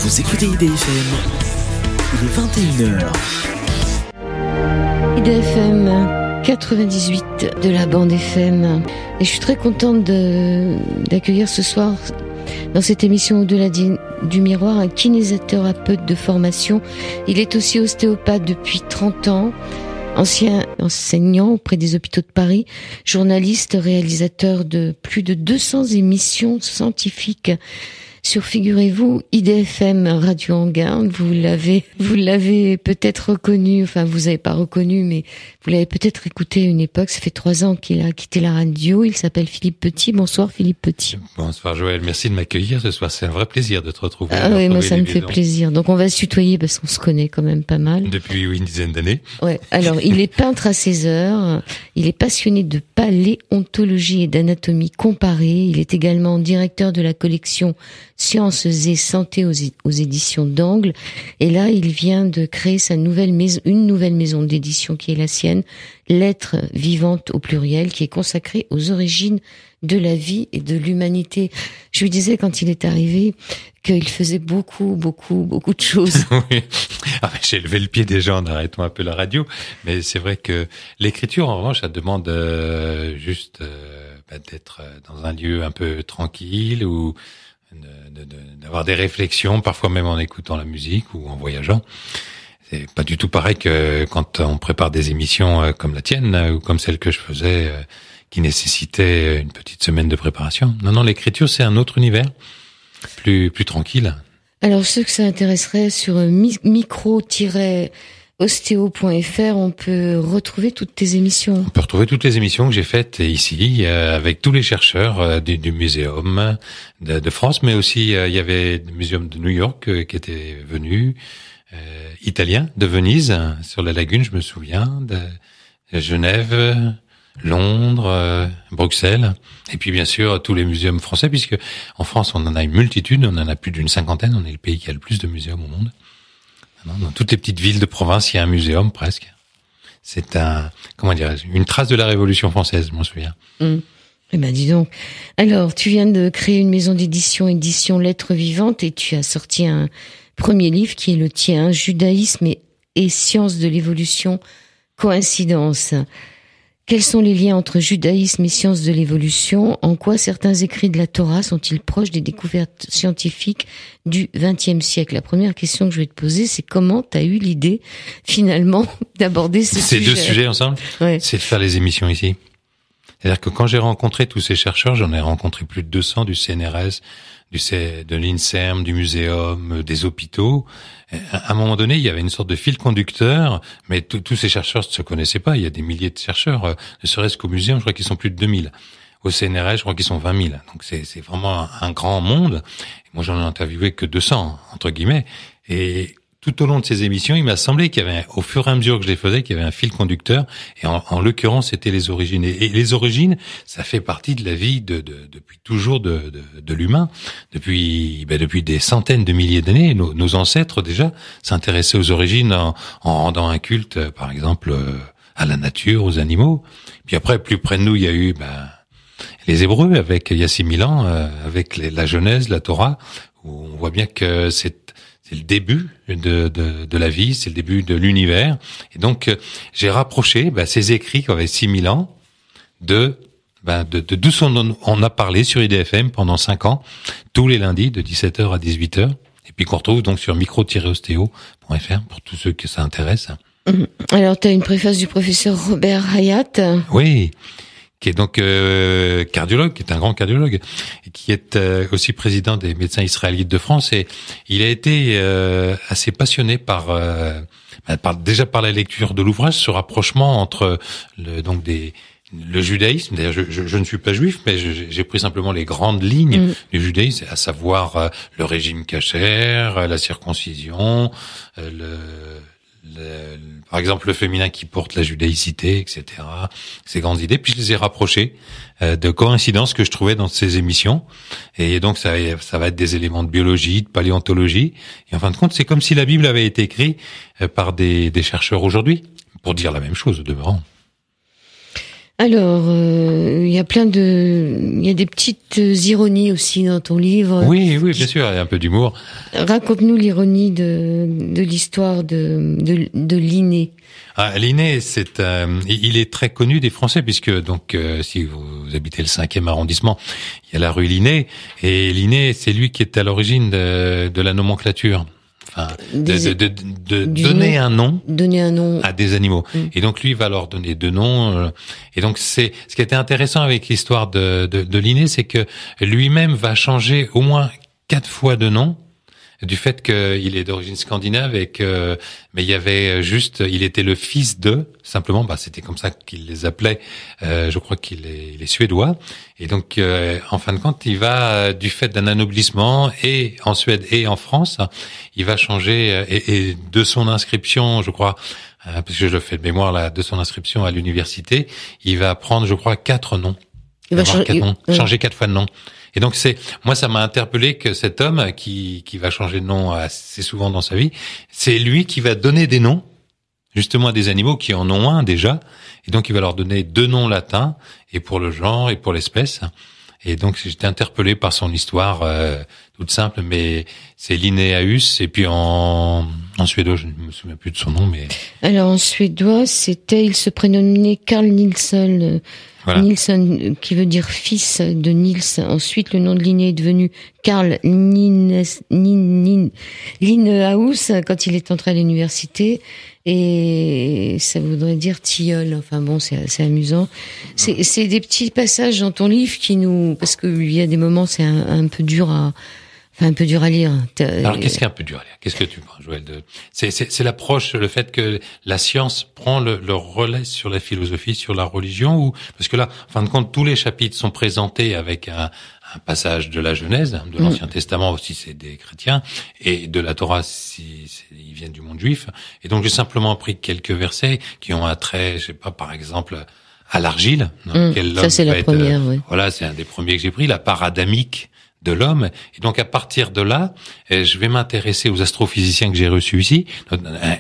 Vous écoutez IDFM, il est 21h. IDFM 98 de la bande FM. Et je suis très contente d'accueillir ce soir dans cette émission Au-delà du miroir un kinésithérapeute de formation. Il est aussi ostéopathe depuis 30 ans, ancien enseignant auprès des hôpitaux de Paris, journaliste, réalisateur de plus de 200 émissions scientifiques sur, figurez-vous, IDFM Radio Anguin. Vous l'avez peut-être reconnu, enfin vous n'avez pas reconnu, mais vous l'avez peut-être écouté à une époque. Ça fait 3 ans qu'il a quitté la radio. Il s'appelle Philippe Petit. Bonsoir Philippe Petit. Bonsoir Joël, merci de m'accueillir ce soir. C'est un vrai plaisir de te retrouver. Ah oui, moi ça me fait plaisir. Donc on va se tutoyer parce qu'on se connaît quand même pas mal. Depuis une dizaine d'années. Ouais. Alors il est peintre à ses heures. Il est passionné de paléontologie et d'anatomie comparée. Il est également directeur de la collection Sciences et Santé aux éditions d'Angle. Et là, il vient de créer une nouvelle maison d'édition qui est la sienne, Lettres vivantes au pluriel, qui est consacrée aux origines de la vie et de l'humanité. Je lui disais quand il est arrivé qu'il faisait beaucoup de choses. Oui. Ah, j'ai levé le pied déjà en arrêtant un peu la radio, mais c'est vrai que l'écriture, en revanche, ça demande juste d'être dans un lieu un peu tranquille ou d'avoir des réflexions, parfois même en écoutant la musique ou en voyageant. C'est pas du tout pareil que quand on prépare des émissions comme la tienne ou comme celle que je faisais qui nécessitait une petite semaine de préparation. Non, l'écriture, c'est un autre univers, plus tranquille. Alors, ceux que ça intéresserait sur micro-ostéo.fr, on peut retrouver toutes tes émissions. On peut retrouver toutes les émissions que j'ai faites ici, avec tous les chercheurs du muséum de France, mais aussi il y avait le muséum de New York qui était venu, italien de Venise, sur la lagune, je me souviens, de Genève, Londres, Bruxelles, et puis bien sûr tous les muséums français, puisque en France on en a une multitude, on en a plus d'une 50aine, on est le pays qui a le plus de muséums au monde. Dans toutes les petites villes de province, il y a un muséum presque. C'est une trace de la Révolution française, je m'en souviens. Eh ben dis donc. Alors, tu viens de créer une maison d'édition, édition Lettres vivantes, et tu as sorti un premier livre qui est le tien, Judaïsme et sciences de l'évolution, coïncidence. Quels sont les liens entre judaïsme et sciences de l'évolution? En quoi certains écrits de la Torah sont-ils proches des découvertes scientifiques du XXe siècle? La première question que je vais te poser, c'est comment tu as eu l'idée, finalement, d'aborder ces deux sujets ensemble? Ouais. C'est de faire les émissions ici. C'est-à-dire que quand j'ai rencontré tous ces chercheurs, j'en ai rencontré plus de 200 du CNRS, de l'INSERM, du muséum, des hôpitaux. À un moment donné, il y avait une sorte de fil conducteur, mais tous ces chercheurs ne se connaissaient pas. Il y a des milliers de chercheurs, ne serait-ce qu'au muséum, je crois qu'ils sont plus de 2000. Au CNRS, je crois qu'ils sont 20 000. Donc c'est vraiment un grand monde. Et moi, j'en ai interviewé que 200, entre guillemets. Et tout au long de ces émissions, il m'a semblé qu'il y avait, au fur et à mesure que je les faisais, qu'il y avait un fil conducteur. Et en l'occurrence, c'était les origines. Et les origines, ça fait partie de la vie depuis toujours de l'humain. Depuis des centaines de milliers d'années, nos ancêtres déjà s'intéressaient aux origines en rendant un culte, par exemple, à la nature, aux animaux. Puis après, plus près de nous, il y a eu les Hébreux, il y a 6000 ans, avec la Genèse, la Torah, où on voit bien que c'est le début de la vie, c'est le début de l'univers. Et donc, j'ai rapproché ces écrits qui avaient 6000 ans de d'où on a parlé sur IDFM pendant 5 ans, tous les lundis de 17h à 18h. Et puis qu'on retrouve donc sur micro-ostéo.fr pour tous ceux que ça intéresse. Alors, tu as une préface du professeur Robert Hayat. Oui, qui est donc cardiologue, qui est un grand cardiologue, et qui est aussi président des médecins israélites de France. Et il a été assez passionné par la lecture de l'ouvrage, ce rapprochement entre le judaïsme. D'ailleurs, je ne suis pas juif, mais j'ai pris simplement les grandes lignes du judaïsme, à savoir le régime kasher, la circoncision, par exemple le féminin qui porte la judaïcité, etc. Ces grandes idées. Puis je les ai rapprochées de coïncidences que je trouvais dans ces émissions. Et donc ça va être des éléments de biologie, de paléontologie. Et en fin de compte, c'est comme si la Bible avait été écrite par des chercheurs aujourd'hui, pour dire la même chose au demeurant. Alors, il y a des petites ironies aussi dans ton livre. Oui, bien sûr, il y a un peu d'humour. Raconte-nous l'ironie de l'histoire de Linné. Linné, il est très connu des Français puisque donc si vous habitez le 5e arrondissement, il y a la rue Linné et Linné, c'est lui qui est à l'origine de la nomenclature. Enfin, de donner un nom à des animaux. Et donc lui va leur donner 2 noms. Et donc c'est ce qui était intéressant avec l'histoire de Linné, c'est que lui-même va changer au moins 4 fois de nom. Du fait qu'il est d'origine scandinave et que, mais il y avait il était le fils de, simplement, c'était comme ça qu'il les appelait, je crois qu'il est suédois. Et donc, en fin de compte, il va, du fait d'un anoblissement, et en Suède et en France, il va changer, et de son inscription, je crois, parce que je le fais de mémoire là, de son inscription à l'université, il va prendre, je crois, 4 noms. Il va changer 4 fois de nom. Et donc moi ça m'a interpellé que cet homme qui va changer de nom assez souvent dans sa vie, c'est lui qui va donner des noms justement à des animaux qui en ont un déjà, et donc il va leur donner 2 noms latins, et pour le genre et pour l'espèce. Et donc j'étais interpellé par son histoire toute simple, mais c'est Linnaeus, et puis en suédois, je ne me souviens plus de son nom, mais... Alors en suédois, il se prénommait Carl Nilsson. Voilà. Nilsson, qui veut dire fils de Nils. Ensuite, le nom de Linné est devenu Carl Linnaeus quand il est entré à l'université. Et ça voudrait dire tilleul. Enfin bon, c'est amusant. C'est des petits passages dans ton livre parce qu'il y a des moments, c'est un peu dur à lire. Alors, qu'est-ce qui est un peu dur à lire? Qu'est-ce que tu penses, Joël? C'est l'approche, le fait que la science prend le relais sur la philosophie, sur la religion, ou, parce que là, en fin de compte, tous les chapitres sont présentés avec un passage de la Genèse, de l'Ancien Testament aussi, c'est des chrétiens, et de la Torah, ils viennent du monde juif. Et donc, j'ai simplement pris quelques versets qui ont un trait, je sais pas, par exemple, à l'argile. Ça, c'est la première, oui. Voilà, c'est un des premiers que j'ai pris, la part adamique de l'homme. Et donc, à partir de là, je vais m'intéresser aux astrophysiciens que j'ai reçus ici.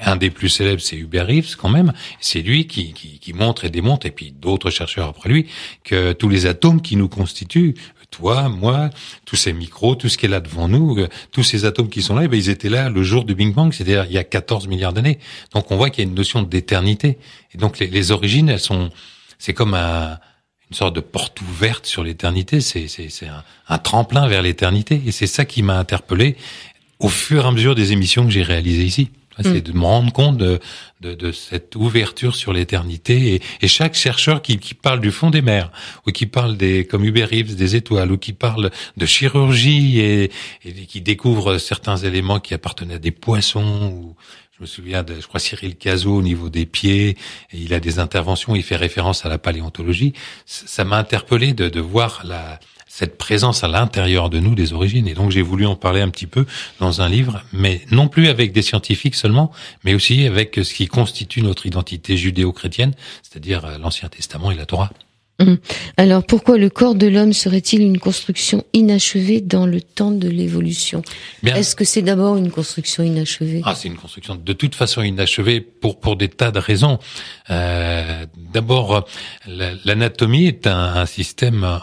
Un des plus célèbres, c'est Hubert Reeves, quand même. C'est lui qui montre et démontre, et puis d'autres chercheurs après lui, que tous les atomes qui nous constituent, toi, moi, tous ces micros, tout ce qui est là devant nous, tous ces atomes qui sont là, ils étaient là le jour du Big Bang, c'est-à-dire il y a 14 milliards d'années. Donc, on voit qu'il y a une notion d'éternité. Et donc, les origines, c'est comme une sorte de porte ouverte sur l'éternité, c'est un tremplin vers l'éternité, et c'est ça qui m'a interpellé au fur et à mesure des émissions que j'ai réalisées ici. C'est de me rendre compte de cette ouverture sur l'éternité, et chaque chercheur qui parle du fond des mers, ou qui parle comme Hubert Reeves, des étoiles, ou qui parle de chirurgie et qui découvre certains éléments qui appartenaient à des poissons, ou je me souviens je crois, Cyril Cazot au niveau des pieds, et il a des interventions, il fait référence à la paléontologie. Ça m'a interpellé de voir cette présence à l'intérieur de nous des origines. Et donc, j'ai voulu en parler un petit peu dans un livre, mais non plus avec des scientifiques seulement, mais aussi avec ce qui constitue notre identité judéo-chrétienne, c'est-à-dire l'Ancien Testament et la Torah. Alors, pourquoi le corps de l'homme serait-il une construction inachevée dans le temps de l'évolution? Est-ce que c'est d'abord une construction inachevée? C'est une construction de toute façon inachevée pour des tas de raisons. D'abord, l'anatomie est un système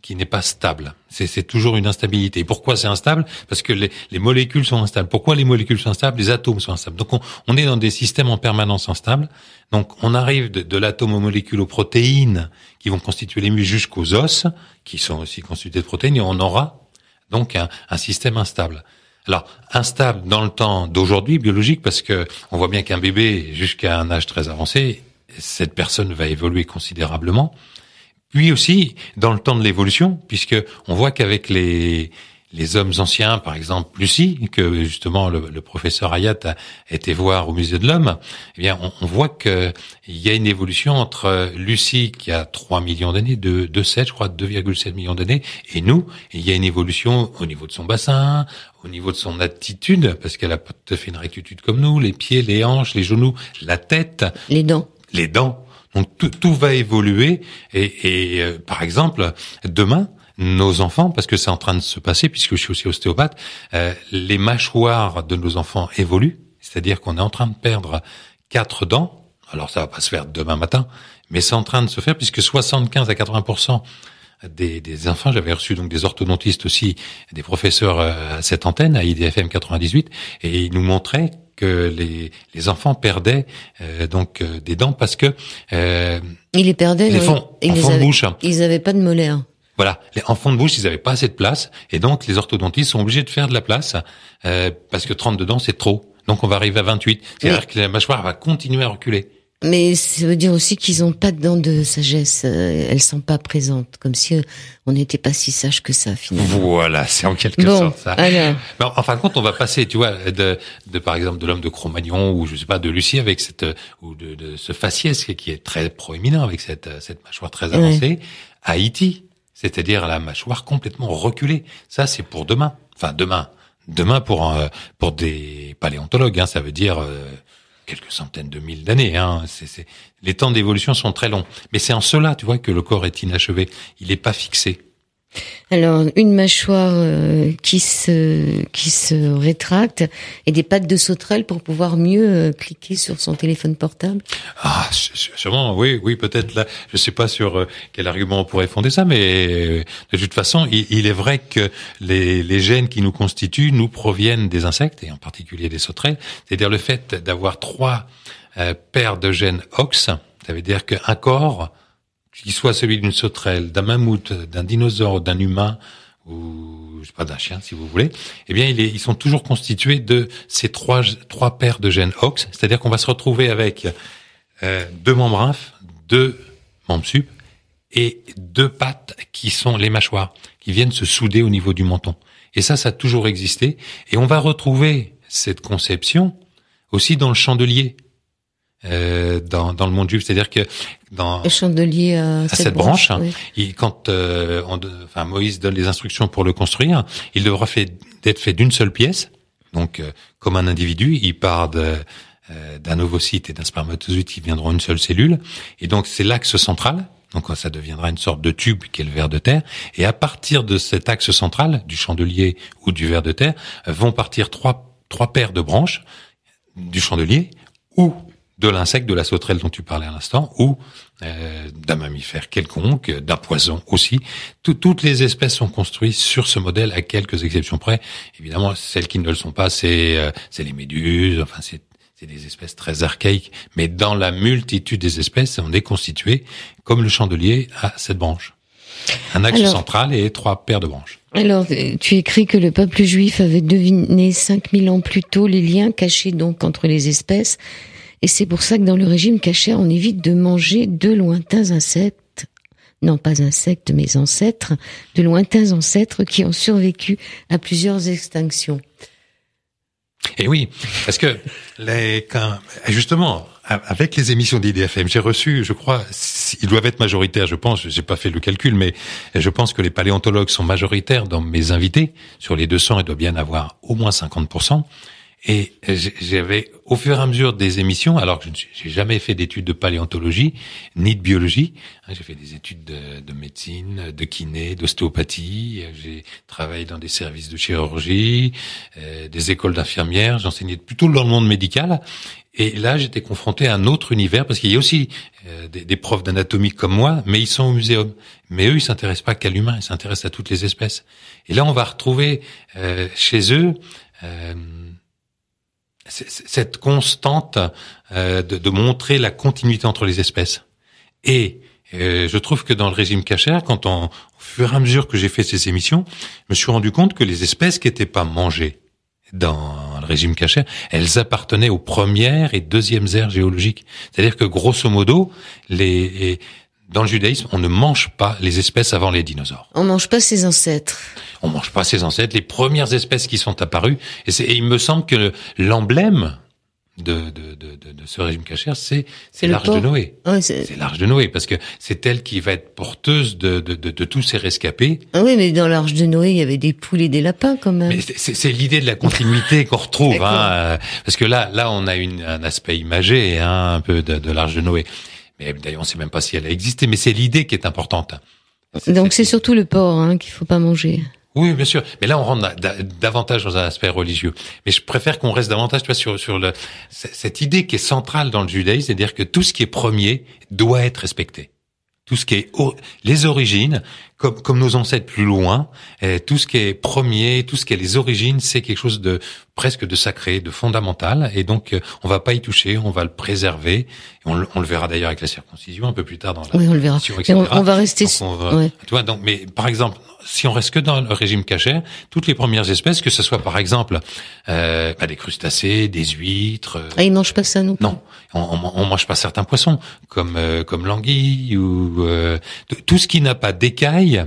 qui n'est pas stable. C'est toujours une instabilité. Et pourquoi c'est instable? Parce que les molécules sont instables. Pourquoi les molécules sont instables? Les atomes sont instables. Donc on est dans des systèmes en permanence instables. Donc on arrive de l'atome aux molécules, aux protéines qui vont constituer les muscles jusqu'aux os, qui sont aussi constitués de protéines, et on aura donc un système instable. Alors, instable dans le temps d'aujourd'hui, biologique, parce que on voit bien qu'un bébé, jusqu'à un âge très avancé, cette personne va évoluer considérablement. Puis aussi, dans le temps de l'évolution, puisque on voit qu'avec les hommes anciens, par exemple Lucie, que justement le professeur Hayat a été voir au Musée de l'Homme, eh bien, on voit qu'il y a une évolution entre Lucie, qui a 3 millions d'années, 2,7 millions d'années, et nous, il y a une évolution au niveau de son bassin, au niveau de son attitude, parce qu'elle a pas tout à fait une rectitude comme nous, les pieds, les hanches, les genoux, la tête. Les dents. Donc tout va évoluer, et par exemple, demain, nos enfants, parce que c'est en train de se passer, puisque je suis aussi ostéopathe, les mâchoires de nos enfants évoluent, c'est-à-dire qu'on est en train de perdre 4 dents Alors ça va pas se faire demain matin, mais c'est en train de se faire puisque 75 à 80% des enfants, j'avais reçu donc des orthodontistes aussi, des professeurs à cette antenne, à IDFM 98, et ils nous montraient que les enfants perdaient des dents parce que ils les perdaient en fond de bouche. Ils avaient pas de molaires. Voilà, en fond de bouche, ils avaient pas assez de place, et donc les orthodontistes sont obligés de faire de la place parce que 32 dents c'est trop. Donc on va arriver à 28, c'est-à-dire que la mâchoire va continuer à reculer. Mais ça veut dire aussi qu'ils ont pas de dents de sagesse, elles sont pas présentes, comme si on n'était pas si sage que ça finalement. Voilà, c'est en quelque sorte ça. Alors. Mais en fin de compte, on va passer, tu vois, de par exemple de l'homme de Cro-Magnon ou je sais pas de Lucie avec ou de ce faciès qui est très proéminent avec cette mâchoire très avancée, à E.T., c'est-à-dire la mâchoire complètement reculée. Ça c'est pour demain. Enfin demain pour des paléontologues, hein, ça veut dire quelques centaines de mille d'années. Hein. Les temps d'évolution sont très longs. Mais c'est en cela, tu vois, que le corps est inachevé. Il n'est pas fixé. Alors, une mâchoire qui se rétracte et des pattes de sauterelle pour pouvoir mieux cliquer sur son téléphone portable. Ah, sûrement, oui, peut-être là. Je sais pas sur quel argument on pourrait fonder ça, mais de toute façon, il est vrai que les gènes qui nous constituent nous proviennent des insectes et en particulier des sauterelles. C'est-à-dire le fait d'avoir 3 paires de gènes OX, ça veut dire qu'un corps, qu'il soit celui d'une sauterelle, d'un mammouth, d'un dinosaure, d'un humain, ou je sais pas, d'un chien si vous voulez, eh bien ils sont toujours constitués de ces trois paires de gènes OX, c'est-à-dire qu'on va se retrouver avec 2 membres inf, 2 membres sup et 2 pattes qui sont les mâchoires, qui viennent se souder au niveau du menton. Et ça a toujours existé. Et on va retrouver cette conception aussi dans le chandelier. Dans le monde juif, c'est-à-dire que dans le chandelier à cette branche, oui. Quand Moïse donne les instructions pour le construire, il devra d'être fait d'une seule pièce. Donc comme un individu, il part d'un ovocyte et d'un spermatozoïde qui viendront une seule cellule, et donc c'est l'axe central. Donc ça deviendra une sorte de tube qui est le ver de terre, et à partir de cet axe central du chandelier ou du ver de terre vont partir trois paires de branches du chandelier ou de l'insecte, de la sauterelle dont tu parlais à l'instant, ou d'un mammifère quelconque, d'un poison aussi. Toutes les espèces sont construites sur ce modèle, à quelques exceptions près. Évidemment, celles qui ne le sont pas, c'est les méduses, enfin c'est des espèces très archaïques. Mais dans la multitude des espèces, on est constitué, comme le chandelier, à 7 branches. Un axe central et 3 paires de branches. Alors, tu écris que le peuple juif avait deviné 5000 ans plus tôt les liens cachés donc entre les espèces. Et c'est pour ça que dans le régime kasher, on évite de manger de lointains insectes, non pas insectes, mais ancêtres, de lointains ancêtres qui ont survécu à plusieurs extinctions. Et oui, parce que justement, avec les émissions d'IDFM, j'ai reçu, je crois, ils doivent être majoritaires, je pense, j'ai pas fait le calcul, mais je pense que les paléontologues sont majoritaires dans mes invités. Sur les 200, il doit bien avoir au moins 50%. Et j'avais, au fur et à mesure des émissions, alors que j'ai jamais fait d'études de paléontologie, ni de biologie, j'ai fait des études de médecine, de kiné, d'ostéopathie, j'ai travaillé dans des services de chirurgie, des écoles d'infirmières, j'enseignais plutôt dans le monde médical, et là j'étais confronté à un autre univers, parce qu'il y a aussi des profs d'anatomie comme moi, mais ils sont au muséum. Mais eux, ils s'intéressent pas qu'à l'humain, ils s'intéressent à toutes les espèces. Et là, on va retrouver chez eux cette constante de montrer la continuité entre les espèces. Et je trouve que dans le régime kasher, au fur et à mesure que j'ai fait ces émissions, je me suis rendu compte que les espèces qui n'étaient pas mangées dans le régime kasher, elles appartenaient aux premières et deuxièmes ères géologiques. C'est-à-dire que grosso modo, dans le judaïsme, on ne mange pas les espèces avant les dinosaures. On mange pas ses ancêtres. On mange pas ses ancêtres. Les premières espèces qui sont apparues, et il me semble que l'emblème de ce régime kasher, c'est l'arche de Noé. Ouais, c'est l'arche de Noé, parce que c'est elle qui va être porteuse de tous ces rescapés. Ah oui, mais dans l'arche de Noé, il y avait des poules et des lapins quand même. Mais c'est l'idée de la continuité qu'on retrouve, parce que là, on a un aspect imagé, un peu de l'arche de Noé. Mais d'ailleurs, on sait même pas si elle a existé, mais c'est l'idée qui est importante. Donc c'est surtout le porc qu'il faut pas manger. Oui, bien sûr. Mais là, on rentre davantage dans un aspect religieux. Mais je préfère qu'on reste davantage, tu vois, sur cette idée qui est centrale dans le judaïsme, c'est-à-dire que tout ce qui est premier doit être respecté. Tout ce qui est les origines, comme nos ancêtres plus loin, tout ce qui est premier, tout ce qui est les origines, c'est quelque chose de presque de sacré, de fondamental, et donc on va pas y toucher, on va le préserver. Et on le verra d'ailleurs avec la circoncision un peu plus tard dans la on le verra. etc. On va rester. Ouais. Tu vois, donc, mais par exemple, si on reste que dans le régime kasher, toutes les premières espèces, que ce soit par exemple des crustacés, des huîtres. Ils mangent pas ça non plus. Non, on mange pas certains poissons comme l'anguille ou tout ce qui n'a pas d'écailles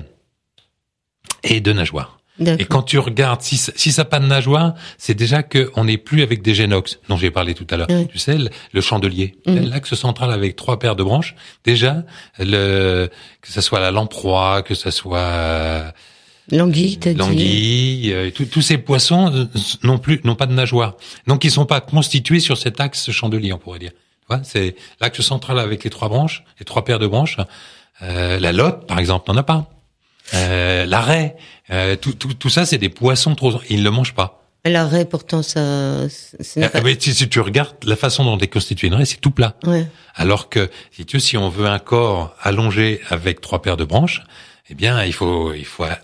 et de nageoires. D'accord. Et quand tu regardes, si ça n'a pas de nageoires, c'est déjà qu'on n'est plus avec des génox, dont j'ai parlé tout à l'heure. Oui. Tu sais, le chandelier, l'axe central avec 3 paires de branches. Déjà, que ça soit la lamproie, que ça soit l'anguille, t'as dit. Tous ces poissons n'ont pas de nageoires. Donc ils sont pas constitués sur cet axe chandelier, on pourrait dire. Tu vois, c'est l'axe central avec les 3 branches, les 3 paires de branches. La lotte, par exemple, n'en a pas. La raie, tout ça, c'est des poissons trop. Ils ne le mangent pas. La raie, pourtant, ça. Mais si tu regardes la façon dont est constituée une raie, c'est tout plat. Ouais. Alors que si on veut un corps allongé avec 3 paires de branches, eh bien, il faut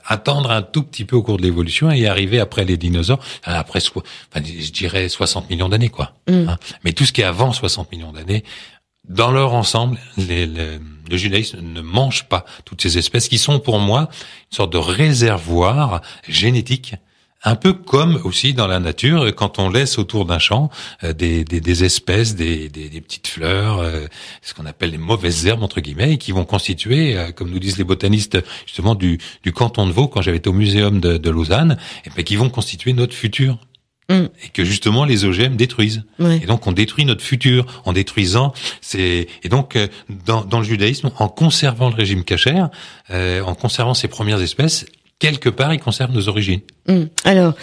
attendre un tout petit peu au cours de l'évolution et y arriver après les dinosaures, je dirais 60 millions d'années, quoi. Hein. Mais tout ce qui est avant 60 millions d'années, dans leur ensemble, le judaïsme ne mange pas toutes ces espèces qui sont pour moi une sorte de réservoir génétique, un peu comme aussi dans la nature quand on laisse autour d'un champ des espèces, des petites fleurs, ce qu'on appelle les mauvaises herbes entre guillemets, et qui vont constituer, comme nous disent les botanistes justement du canton de Vaud quand j'avais été au muséum de Lausanne, et ben qui vont constituer notre futur. Et que justement les OGM détruisent. Ouais. Et donc on détruit notre futur en détruisant. Et donc dans le judaïsme, en conservant le régime kasher, en conservant ces premières espèces, quelque part ils conservent nos origines. Alors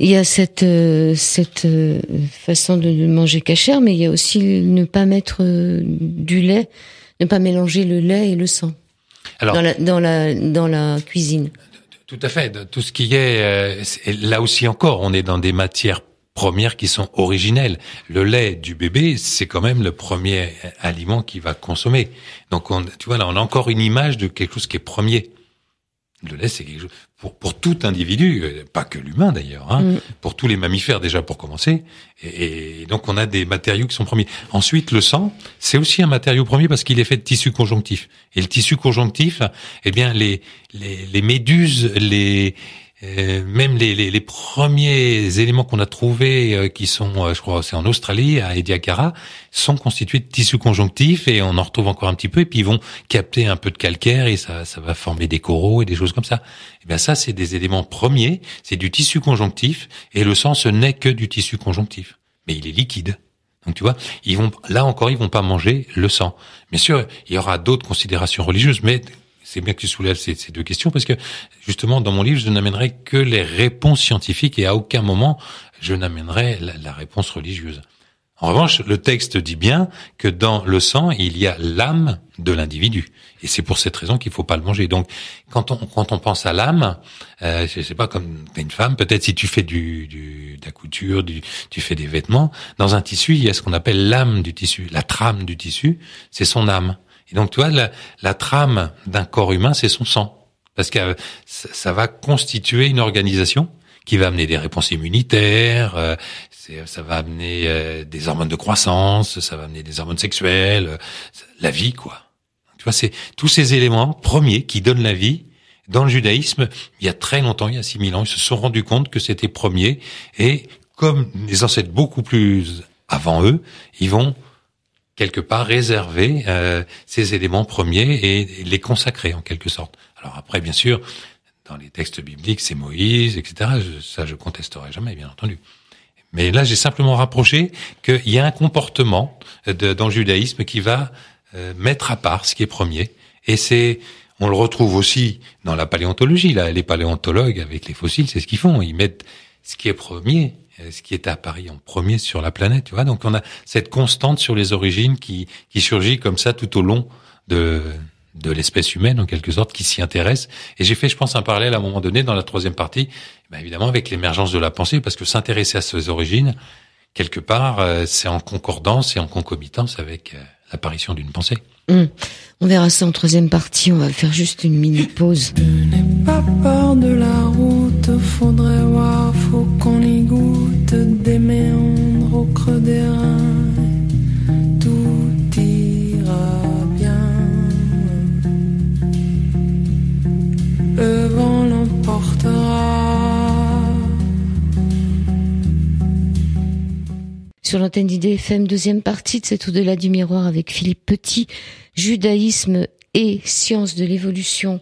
il y a cette façon de manger kasher, mais il y a aussi ne pas mettre du lait, ne pas mélanger le lait et le sang. Alors dans la cuisine. Tout à fait. Tout ce qui est là aussi encore, on est dans des matières premières qui sont originelles. Le lait du bébé, c'est quand même le premier aliment qu'il va consommer. Donc tu vois là, on a encore une image de quelque chose qui est premier. Le lait, c'est quelque chose pour tout individu, pas que l'humain d'ailleurs, hein, pour tous les mammifères déjà pour commencer. Et donc on a des matériaux qui sont premiers. Ensuite, le sang, c'est aussi un matériau premier parce qu'il est fait de tissu conjonctif. Et le tissu conjonctif, eh bien les méduses, même les premiers éléments qu'on a trouvés, qui sont, je crois, c'est en Australie, à Ediacara, sont constitués de tissu conjonctif et on en retrouve encore un petit peu et puis ils vont capter un peu de calcaire et ça va former des coraux et des choses comme ça. Et bien ça, c'est des éléments premiers, c'est du tissu conjonctif et le sang, ce n'est que du tissu conjonctif. Mais il est liquide. Donc tu vois, ils vont pas manger le sang. Bien sûr, il y aura d'autres considérations religieuses, mais c'est bien que tu soulèves ces 2 questions parce que justement dans mon livre je n'amènerai que les réponses scientifiques et à aucun moment je n'amènerai la réponse religieuse. En revanche, le texte dit bien que dans le sang il y a l'âme de l'individu et c'est pour cette raison qu'il faut pas le manger. Donc quand on pense à l'âme, je sais pas, comme t'es une femme, peut-être si tu fais de la couture, tu fais des vêtements, dans un tissu il y a ce qu'on appelle l'âme du tissu, la trame du tissu, c'est son âme. Et donc, tu vois, la trame d'un corps humain, c'est son sang. Parce que ça va constituer une organisation qui va amener des réponses immunitaires, ça va amener des hormones de croissance, ça va amener des hormones sexuelles, la vie, quoi. Tu vois, c'est tous ces éléments premiers qui donnent la vie. Dans le judaïsme, il y a très longtemps, il y a 6000 ans, ils se sont rendus compte que c'était premier. Et comme les ancêtres beaucoup plus avant eux, ils vont quelque part réserver ces éléments premiers et les consacrer en quelque sorte. Alors après, bien sûr, dans les textes bibliques, c'est Moïse, etc. Ça, je contesterai jamais, bien entendu. Mais là, j'ai simplement rapproché qu'il y a un comportement dans le judaïsme qui va mettre à part ce qui est premier. Et on le retrouve aussi dans la paléontologie. Là, les paléontologues, avec les fossiles, c'est ce qu'ils font. Ils mettent ce qui est premier, ce qui est apparu en premier sur la planète, tu vois. Donc on a cette constante sur les origines qui surgit comme ça tout au long de de l'espèce humaine en quelque sorte qui s'y intéresse. Et j'ai fait, je pense, un parallèle à un moment donné dans la troisième partie, évidemment avec l'émergence de la pensée, parce que s'intéresser à ses origines, quelque part, c'est en concordance et en concomitance avec l'apparition d'une pensée. On verra ça en troisième partie, on va faire juste une mini pause. N'aie pas peur de la route, faudrait voir, faut qu'on y goûte des méandres au creux des reins, tout ira bien. Le vent l'emportera. Sur l'antenne d'IDFM, deuxième partie de cet Au-delà du miroir avec Philippe Petit, judaïsme et sciences de l'évolution.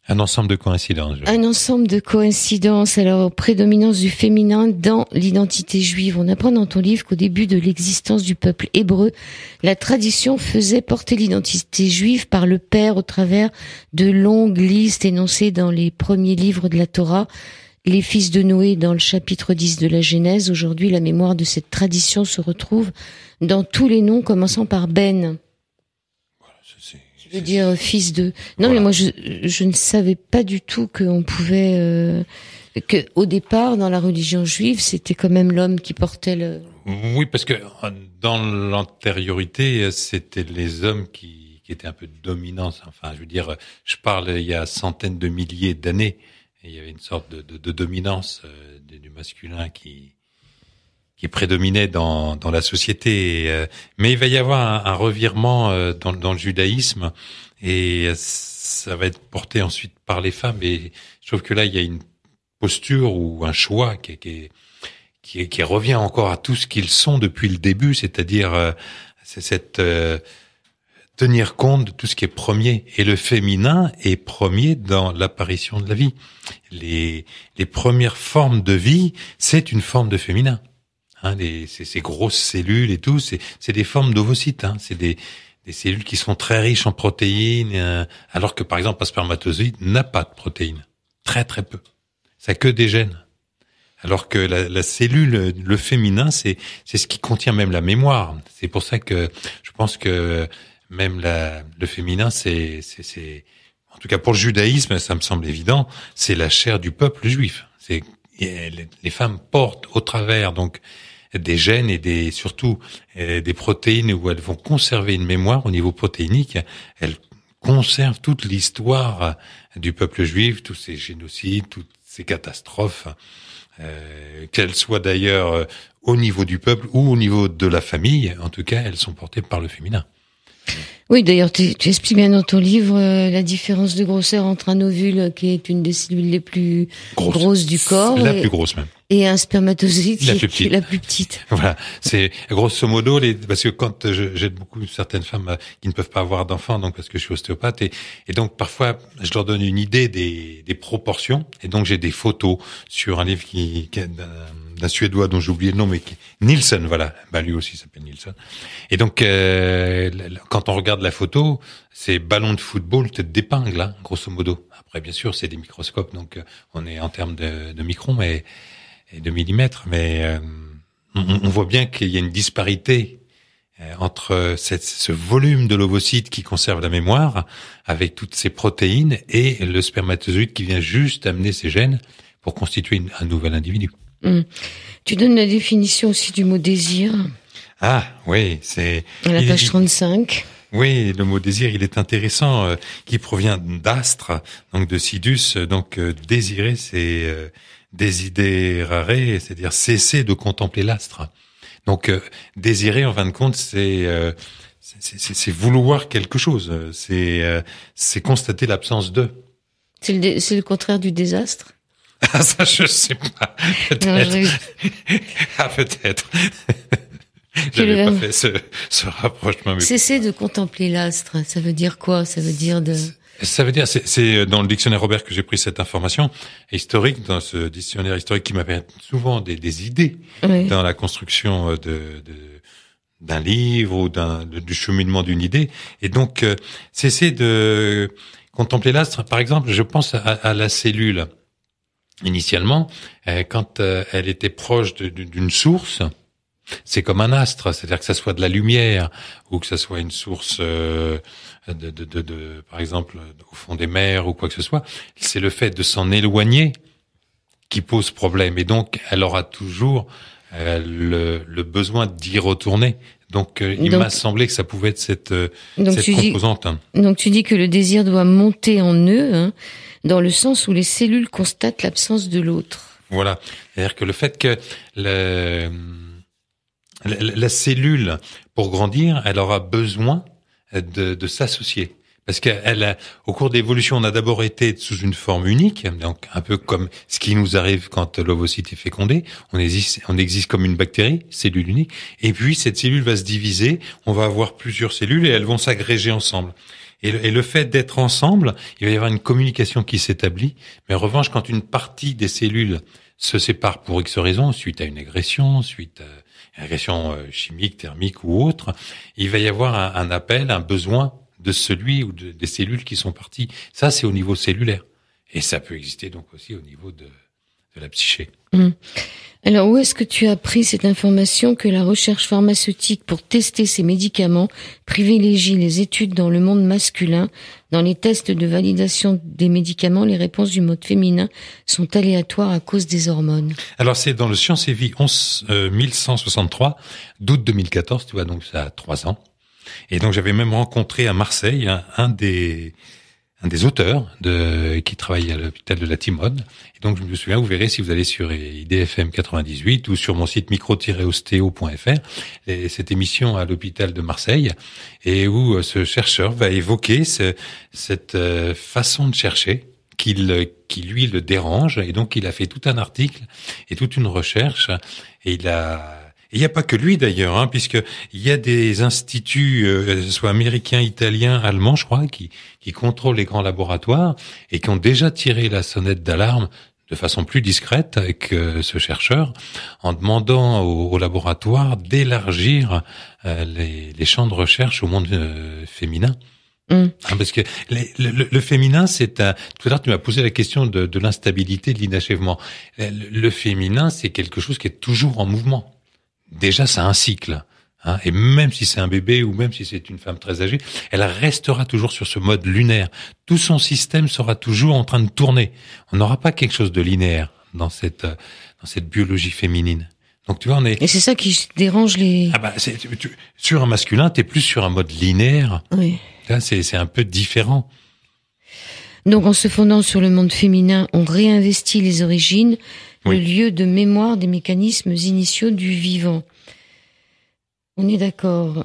Un ensemble de coïncidences. Un ensemble de coïncidences. Alors, prédominance du féminin dans l'identité juive. On apprend dans ton livre qu'au début de l'existence du peuple hébreu, la tradition faisait porter l'identité juive par le père au travers de longues listes énoncées dans les premiers livres de la Torah. Les fils de Noé dans le chapitre 10 de la Genèse. Aujourd'hui, la mémoire de cette tradition se retrouve dans tous les noms commençant par Ben. Je veux dire fils de... Non, voilà. Mais moi, je ne savais pas du tout qu'on pouvait... que au départ, dans la religion juive, c'était quand même l'homme qui portait le... Oui, parce que dans l'antériorité, c'était les hommes qui étaient un peu dominants. Enfin, je veux dire, je parle il y a centaines de milliers d'années. Et il y avait une sorte de dominance du masculin qui prédominait dans la société. Mais il va y avoir un revirement dans le judaïsme et ça va être porté ensuite par les femmes. Et je trouve que là, il y a une posture ou un choix qui revient encore à tout ce qu'ils sont depuis le début, c'est-à-dire c'est cette tenir compte de tout ce qui est premier. Et le féminin est premier dans l'apparition de la vie. Les premières formes de vie, c'est une forme de féminin. Ces grosses cellules et tout, c'est des formes d'ovocytes. C'est des cellules qui sont très riches en protéines, alors que par exemple un spermatozoïde n'a pas de protéines, très très peu. Ça a que des gènes. Alors que la cellule, le féminin, c'est ce qui contient même la mémoire. C'est pour ça que je pense que même le féminin, c'est en tout cas pour le judaïsme, ça me semble évident, c'est la chair du peuple juif. Les femmes portent au travers donc des gènes et surtout des protéines où elles vont conserver une mémoire au niveau protéinique. Elles conservent toute l'histoire du peuple juif, tous ces génocides, toutes ces catastrophes, qu'elles soient d'ailleurs au niveau du peuple ou au niveau de la famille. En tout cas, elles sont portées par le féminin. Oui, d'ailleurs, tu expliques bien dans ton livre la différence de grosseur entre un ovule, qui est une des cellules les plus grosses du corps, plus grosse même, et un spermatozoïde qui est la plus petite. Voilà, c'est grosso modo parce que quand j'aide beaucoup certaines femmes qui ne peuvent pas avoir d'enfants, donc parce que je suis ostéopathe et donc parfois je leur donne une idée des proportions et donc j'ai des photos sur un livre d'un Suédois dont j'ai oublié le nom, mais Nielsen, voilà. Lui aussi s'appelle Nielsen. Et donc, quand on regarde la photo, c'est ballon de football, tête d'épingle, grosso modo. Après, bien sûr, c'est des microscopes, donc on est en termes de microns et de millimètres, mais on voit bien qu'il y a une disparité entre ce volume de l'ovocyte qui conserve la mémoire, avec toutes ces protéines, et le spermatozoïde qui vient juste amener ses gènes pour constituer un nouvel individu. Tu donnes la définition aussi du mot désir. Ah oui, c'est... À la page 35. Oui, le mot désir, il est intéressant, qui provient d'astre, donc de sidus. Donc désirer, c'est desiderare, c'est-à-dire cesser de contempler l'astre. Donc désirer, en fin de compte, c'est vouloir quelque chose. C'est constater l'absence de. C'est le contraire du désastre. Ah, ça, je sais pas. Peut-être. Peut-être. J'avais pas fait ce rapprochement. Cesser de contempler l'astre, ça veut dire quoi? Ça veut dire c'est dans le dictionnaire Robert que j'ai pris cette information historique, dans ce dictionnaire historique qui m'appelle souvent des idées dans la construction d'un livre ou du cheminement d'une idée. Et donc, cesser de contempler l'astre, par exemple, je pense à la cellule. Initialement, quand elle était proche d'une source, C'est comme un astre, c'est-à-dire que ça soit de la lumière ou que ça soit une source par exemple, au fond des mers ou quoi que ce soit. C'est le fait de s'en éloigner qui pose problème. Et donc, elle aura toujours le besoin d'y retourner. Donc, il m'a semblé que ça pouvait être cette composante. Donc, tu dis que le désir doit monter en eux, dans le sens où les cellules constatent l'absence de l'autre. Voilà. C'est-à-dire que le fait que la cellule, pour grandir, elle aura besoin de s'associer. Parce qu'elle, au cours d'évolution, on a d'abord été sous une forme unique, donc un peu comme ce qui nous arrive quand l'ovocyte est fécondé. On existe comme une bactérie, cellule unique. Et puis, cette cellule va se diviser. On va avoir plusieurs cellules et elles vont s'agréger ensemble. Et le fait d'être ensemble, il va y avoir une communication qui s'établit. Mais en revanche, quand une partie des cellules se sépare pour X raisons, suite à une agression, suite à une agression chimique, thermique ou autre, il va y avoir un appel, un besoin de celui ou des cellules qui sont parties. Ça, c'est au niveau cellulaire. Et ça peut exister donc aussi au niveau de la psyché. Alors, où est-ce que tu as pris cette information que la recherche pharmaceutique pour tester ces médicaments privilégie les études dans le monde masculin? Dans les tests de validation des médicaments, les réponses du mode féminin sont aléatoires à cause des hormones. Alors, c'est dans le Science et Vie 1163 d'août 2014, tu vois, donc ça a 3 ans. Et donc, j'avais même rencontré à Marseille un des auteurs qui travaille à l'hôpital de la Timone. Et donc, je me souviens, vous verrez si vous allez sur IDFM 98 ou sur mon site micro-ostéo.fr, cette émission à l'hôpital de Marseille, et où ce chercheur va évoquer cette façon de chercher qui lui le dérange. Et donc, il a fait tout un article et toute une recherche. Et il n'y a pas que lui d'ailleurs, puisque il y a des instituts, soit américains, italiens, allemands, je crois, qui contrôlent les grands laboratoires et qui ont déjà tiré la sonnette d'alarme de façon plus discrète avec ce chercheur, en demandant aux laboratoires d'élargir les champs de recherche au monde féminin. Parce que le féminin, tout à l'heure tu m'as posé la question de l'instabilité, de l'inachèvement. Le féminin, c'est quelque chose qui est toujours en mouvement. Déjà, c'est un cycle, et même si c'est un bébé ou même si c'est une femme très âgée, elle restera toujours sur ce mode lunaire. Tout son système sera toujours en train de tourner. On n'aura pas quelque chose de linéaire dans cette biologie féminine. Donc tu vois, et c'est ça qui dérange les. Sur un masculin, t'es plus sur un mode linéaire. Oui. Là, c'est un peu différent. Donc, en se fondant sur le monde féminin, on réinvestit les origines. Oui. Le lieu de mémoire des mécanismes initiaux du vivant. On est d'accord.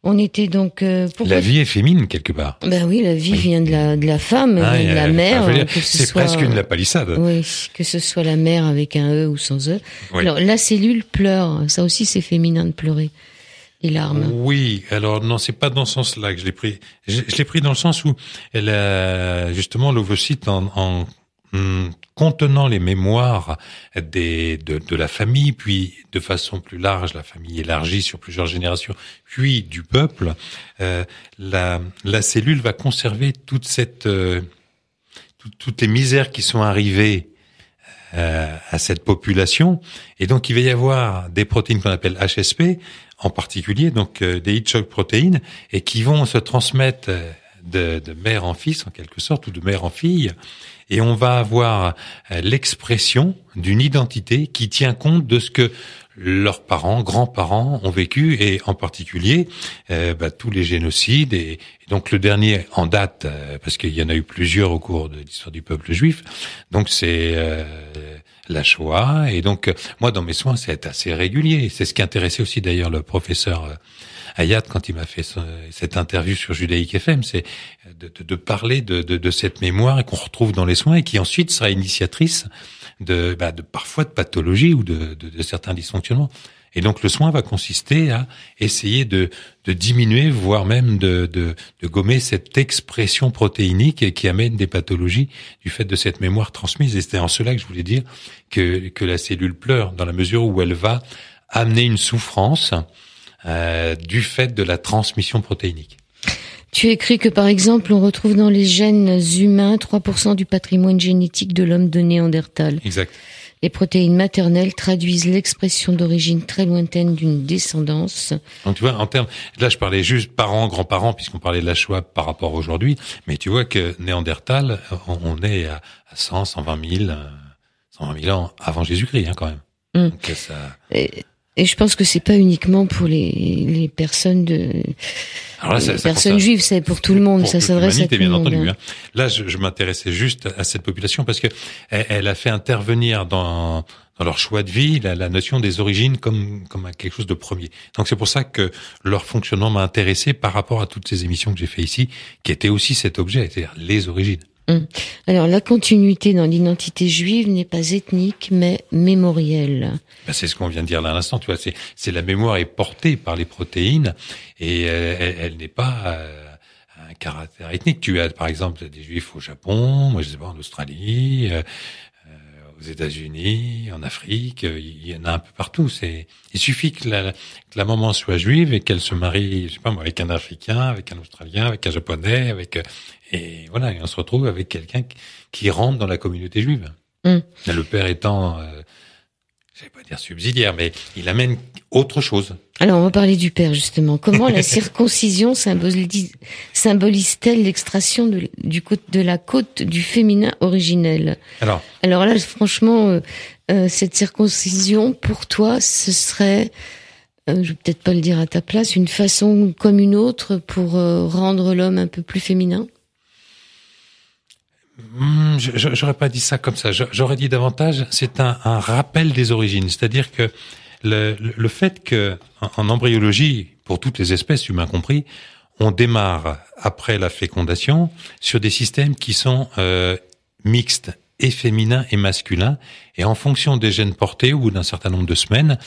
On était donc... La vie est féminine, quelque part. Ben oui, la vie vient de la femme, de la mère. C'est presque une lapalissade. Oui, que ce soit la mère avec un E ou sans E. Oui. Alors, la cellule pleure. Ça aussi, c'est féminin de pleurer. Les larmes. Oui, alors non, c'est pas dans ce sens-là que je l'ai pris. Je l'ai pris dans le sens où elle a justement l'ovocyte en contenant les mémoires de la famille, puis de façon plus large, la famille élargie sur plusieurs générations, puis du peuple, la cellule va conserver toutes les misères qui sont arrivées à cette population, et donc il va y avoir des protéines qu'on appelle HSP, en particulier, donc des heat shock protéines, et qui vont se transmettre de mère en fils, en quelque sorte, ou de mère en fille, et on va avoir l'expression d'une identité qui tient compte de ce que leurs parents, grands-parents ont vécu, et en particulier tous les génocides, et donc le dernier en date, parce qu'il y en a eu plusieurs au cours de l'histoire du peuple juif, donc c'est la Shoah, et donc moi dans mes soins c'est assez régulier, c'est ce qui intéressait aussi d'ailleurs le professeur Hayat quand il m'a fait cette interview sur Judaïque FM, c'est de parler de cette mémoire qu'on retrouve dans les soins et qui ensuite sera initiatrice de parfois de pathologies ou de certains dysfonctionnements. Et donc le soin va consister à essayer de diminuer, voire même de gommer cette expression protéinique qui amène des pathologies du fait de cette mémoire transmise. Et c'était en cela que je voulais dire que la cellule pleure, dans la mesure où elle va amener une souffrance du fait de la transmission protéinique. Tu écris que, par exemple, on retrouve dans les gènes humains 3% du patrimoine génétique de l'homme de Néandertal. Exact. Les protéines maternelles traduisent l'expression d'origine très lointaine d'une descendance. Donc tu vois, en termes, là je parlais juste parents, grands-parents, puisqu'on parlait de la Shoah par rapport à aujourd'hui, mais tu vois que Néandertal, on est à 100, 120 000 ans avant Jésus-Christ, quand même. Donc, ça... Et je pense que c'est pas uniquement pour les personnes juives, c'est pour tout le monde, ça s'adresse à tout le monde. Bien entendu, hein. Là, je m'intéressais juste à cette population parce que elle a fait intervenir dans leur choix de vie la notion des origines comme quelque chose de premier. Donc c'est pour ça que leur fonctionnement m'a intéressé par rapport à toutes ces émissions que j'ai fait ici, qui étaient aussi cet objet, c'est-à-dire les origines. Alors, la continuité dans l'identité juive n'est pas ethnique, mais mémorielle. Ben, c'est ce qu'on vient de dire là à l'instant, tu vois. C'est la mémoire est portée par les protéines et elle n'est pas un caractère ethnique. Tu as, par exemple, des juifs au Japon, moi je sais pas, en Australie, aux États-Unis, en Afrique, il y en a un peu partout. Il suffit que la maman soit juive et qu'elle se marie, je sais pas moi, avec un Africain, avec un Australien, avec un Japonais, et voilà, et on se retrouve avec quelqu'un qui rentre dans la communauté juive. Le père étant, je vais pas dire subsidiaire, mais il amène autre chose. Alors, on va parler du père, justement. Comment la circoncision symbolise-t-elle l'extraction de la côte du féminin originel? Alors là, franchement, cette circoncision, pour toi, ce serait, je vais peut-être pas le dire à ta place, une façon comme une autre pour rendre l'homme un peu plus féminin? J'aurais pas dit ça comme ça. J'aurais dit davantage, c'est un rappel des origines. C'est-à-dire que le fait que, en embryologie, pour toutes les espèces, humains compris, on démarre après la fécondation sur des systèmes qui sont mixtes, et féminins et masculins. Et en fonction des gènes portés, au bout d'un certain nombre de semaines,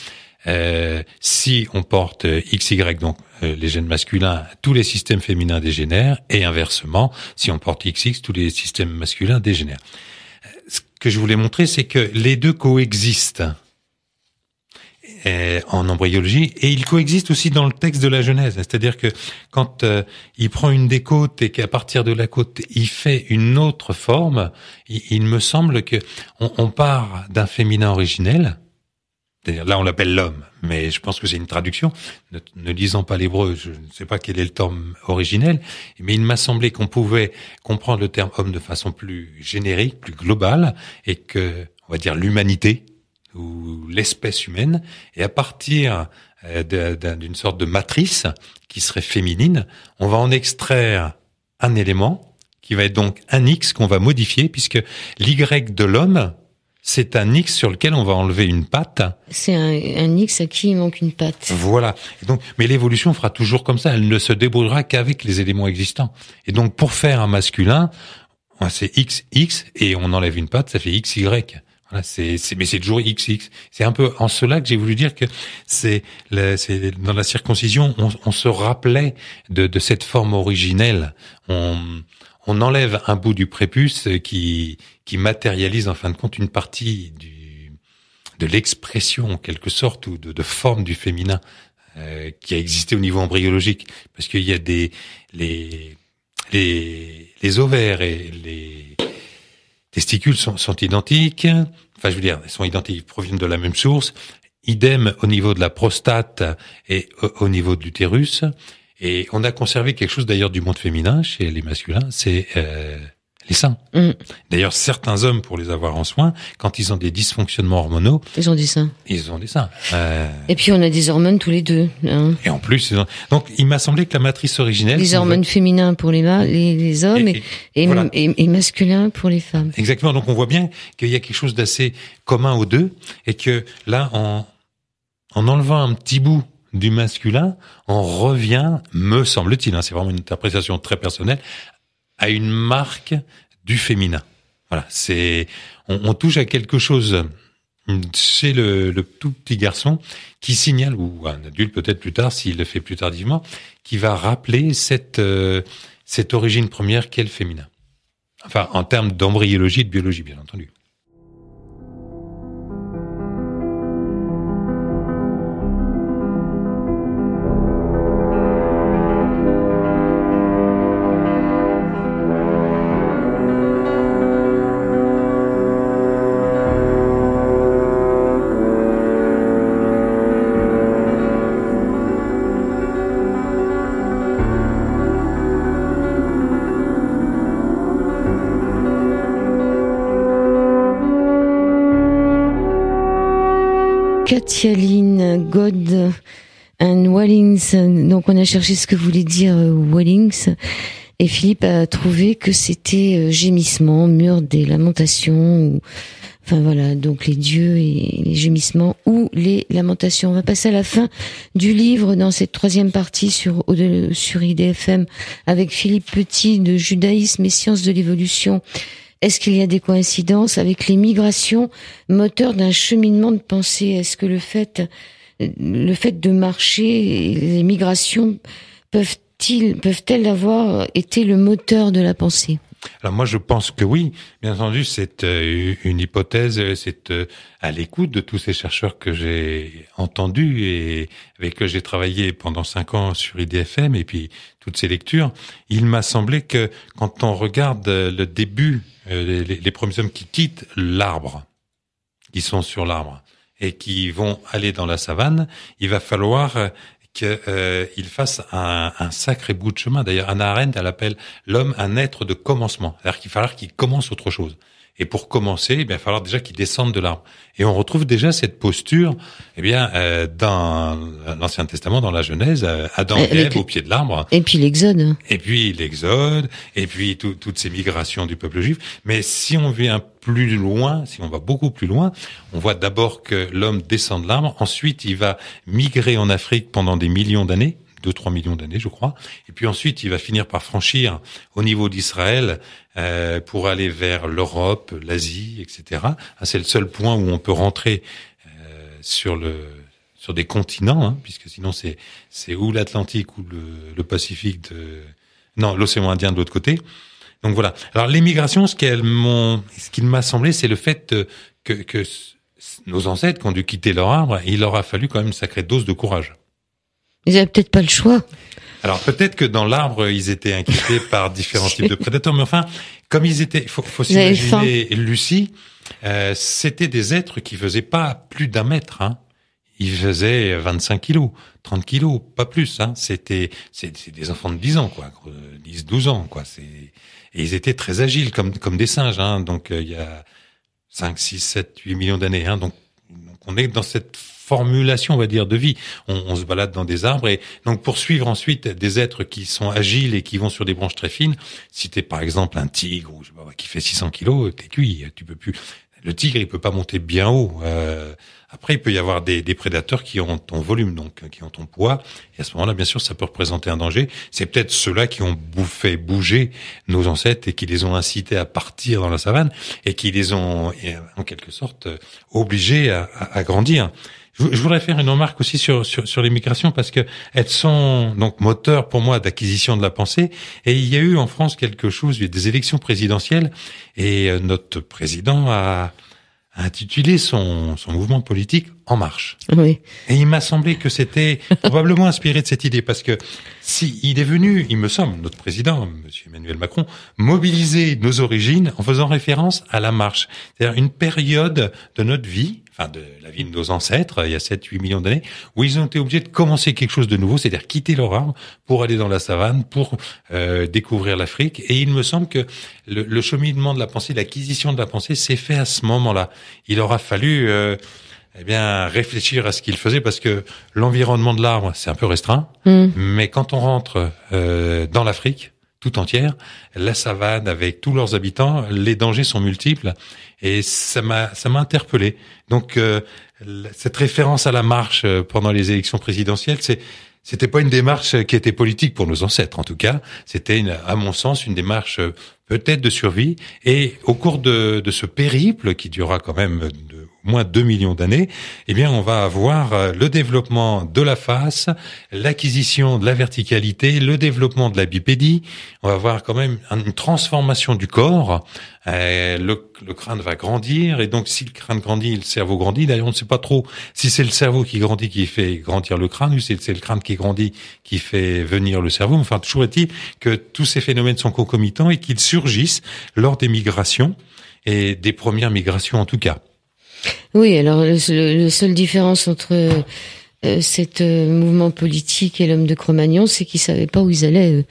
si on porte XY, donc les gènes masculins, tous les systèmes féminins dégénèrent, et inversement, si on porte XX, tous les systèmes masculins dégénèrent. Ce que je voulais montrer, c'est que les deux coexistent en embryologie, et ils coexistent aussi dans le texte de la Genèse. C'est-à-dire que quand il prend une des côtes et qu'à partir de la côte, il fait une autre forme, il me semble que on part d'un féminin originel. C'est-à-dire, là, on l'appelle l'homme, mais je pense que c'est une traduction. Ne lisant pas l'hébreu, je ne sais pas quel est le terme originel, mais il m'a semblé qu'on pouvait comprendre le terme homme de façon plus générique, plus globale, et que, on va dire, l'humanité, ou l'espèce humaine, et à partir d'une sorte de matrice qui serait féminine, on va en extraire un élément qui va être donc un X qu'on va modifier, puisque l'Y de l'homme, c'est un X sur lequel on va enlever une patte. C'est un X à qui il manque une patte. Voilà. Et donc, mais l'évolution fera toujours comme ça. Elle ne se débrouillera qu'avec les éléments existants. Et donc, pour faire un masculin, c'est XX et on enlève une patte, ça fait XY. Voilà, mais c'est toujours XX. C'est un peu en cela que j'ai voulu dire que c'est dans la circoncision, on se rappelait de cette forme originelle. On enlève un bout du prépuce qui matérialise en fin de compte une partie de l'expression en quelque sorte ou de forme du féminin qui a existé au niveau embryologique, parce qu'il y a les ovaires et les testicules sont identiques. Enfin, je veux dire, ils sont identiques, ils proviennent de la même source. Idem au niveau de la prostate et au niveau de l'utérus. Et on a conservé quelque chose d'ailleurs du monde féminin chez les masculins, c'est les seins. D'ailleurs, certains hommes, pour les avoir en soin, quand ils ont des dysfonctionnements hormonaux, ils ont des seins. Et puis on a des hormones tous les deux. Hein. Et en plus, donc il m'a semblé que la matrice originelle, les hormones féminins pour les hommes voilà. et masculins pour les femmes. Exactement. Donc on voit bien qu'il y a quelque chose d'assez commun aux deux, et que là, en enlevant un petit bout du masculin, on revient, me semble-t-il, c'est vraiment une interprétation très personnelle, à une marque du féminin. Voilà, on touche à quelque chose chez le tout petit garçon qui signale, ou un adulte peut-être plus tard, s'il le fait plus tardivement, qui va rappeler cette origine première qu'est le féminin. Enfin, en termes d'embryologie et de biologie, bien entendu. Katia-Lynn God and Wallings. Donc on a cherché ce que voulait dire Wallings. Et Philippe a trouvé que c'était gémissement, mur des lamentations, ou, enfin voilà, donc les dieux et les gémissements ou les lamentations. On va passer à la fin du livre dans cette troisième partie sur IDFM avec Philippe Petit de Judaïsme et sciences de l'évolution. Est-ce qu'il y a des coïncidences avec les migrations, moteur d'un cheminement de pensée? Est-ce que le fait de marcher, les migrations peuvent-elles avoir été le moteur de la pensée? Alors moi je pense que oui, bien entendu c'est une hypothèse, c'est à l'écoute de tous ces chercheurs que j'ai entendus et avec que j'ai travaillé pendant 5 ans sur IDFM et puis toutes ces lectures, il m'a semblé que quand on regarde le début, les premiers hommes qui quittent l'arbre, qui sont sur l'arbre et qui vont aller dans la savane, il va falloir qu'il fasse un sacré bout de chemin. D'ailleurs, Hannah Arendt, elle appelle l'homme un être de commencement. C'est-à-dire qu'il va falloir qu'il commence autre chose. Et pour commencer, il va falloir déjà qu'il descende de l'arbre. Et on retrouve déjà cette posture, dans l'Ancien Testament, dans la Genèse, Adam et Ève au pied de l'arbre. Et puis l'Exode. Et puis toutes ces migrations du peuple juif. Mais si on vient plus loin, si on va beaucoup plus loin, on voit d'abord que l'homme descend de l'arbre. Ensuite, il va migrer en Afrique pendant des millions d'années. 2-3 millions d'années, je crois. Et puis ensuite, il va finir par franchir au niveau d'Israël pour aller vers l'Europe, l'Asie, etc. C'est le seul point où on peut rentrer sur des continents, hein, puisque sinon c'est ou l'Atlantique ou le Pacifique l'océan Indien de l'autre côté. Donc voilà. Alors l'émigration, ce qu'il m'a semblé, c'est le fait que nos ancêtres qui ont dû quitter leur arbre, il leur a fallu quand même une sacrée dose de courage. Ils n'avaient peut-être pas le choix. Alors peut-être que dans l'arbre, ils étaient inquiétés par différents types de prédateurs, mais enfin, comme ils étaient, faut s'imaginer Lucie, c'était des êtres qui faisaient pas plus d'1 mètre, hein. Ils faisaient 25 kilos, 30 kilos, pas plus, hein. C'est des enfants de 10 ans, quoi, 10, 12 ans, quoi. Et ils étaient très agiles, comme des singes, hein. Donc, il y a 5, 6, 7, 8 millions d'années, hein. Donc, on est dans cette formulation, on va dire, de vie. On se balade dans des arbres et donc pour suivre ensuite des êtres qui sont agiles et qui vont sur des branches très fines. Si t'es par exemple un tigre ou qui fait 600 kilos, t'es cuit. Tu peux plus. Le tigre, il peut pas monter bien haut. Après, il peut y avoir des prédateurs qui ont ton volume, donc qui ont ton poids. Et à ce moment-là, bien sûr, ça peut représenter un danger. C'est peut-être ceux-là qui ont fait bouger nos ancêtres et qui les ont incités à partir dans la savane et qui les ont, en quelque sorte, obligés à grandir. Je voudrais faire une remarque aussi sur les migrations parce que elles sont donc moteurs pour moi d'acquisition de la pensée. Et il y a eu en France quelque chose, des élections présidentielles et notre président a intitulé son mouvement politique En Marche. Oui. Et il m'a semblé que c'était probablement inspiré de cette idée parce que si il est venu, il me semble, notre président, monsieur Emmanuel Macron, mobiliser nos origines en faisant référence à la marche. C'est-à-dire une période de notre vie, enfin de la vie de nos ancêtres, il y a 7-8 millions d'années, où ils ont été obligés de commencer quelque chose de nouveau, c'est-à-dire quitter leur arbre pour aller dans la savane, pour découvrir l'Afrique. Et il me semble que le cheminement de la pensée, l'acquisition de la pensée s'est fait à ce moment-là. Il aura fallu réfléchir à ce qu'il faisait parce que l'environnement de l'arbre, c'est un peu restreint. Mais quand on rentre dans l'Afrique tout entière, la savane avec tous leurs habitants, les dangers sont multiples et ça m'a interpellé. Donc cette référence à la marche pendant les élections présidentielles, c'était pas une démarche qui était politique pour nos ancêtres, en tout cas. C'était, à mon sens, une démarche peut-être de survie. Et au cours de ce périple, qui durera quand même au moins 2 millions d'années, eh bien, on va avoir le développement de la face, l'acquisition de la verticalité, le développement de la bipédie. On va avoir quand même une transformation du corps. Le crâne va grandir et donc si le crâne grandit, le cerveau grandit. D'ailleurs, on ne sait pas trop si c'est le cerveau qui grandit qui fait grandir le crâne ou si c'est le crâne qui grandit qui fait venir le cerveau. Enfin, toujours est-il que tous ces phénomènes sont concomitants et qu'ils surgissent lors des migrations et des premières migrations en tout cas. Oui, alors la seule différence entre cet mouvement politique et l'homme de Cro-Magnon, c'est qu'ils savaient pas où ils allaient.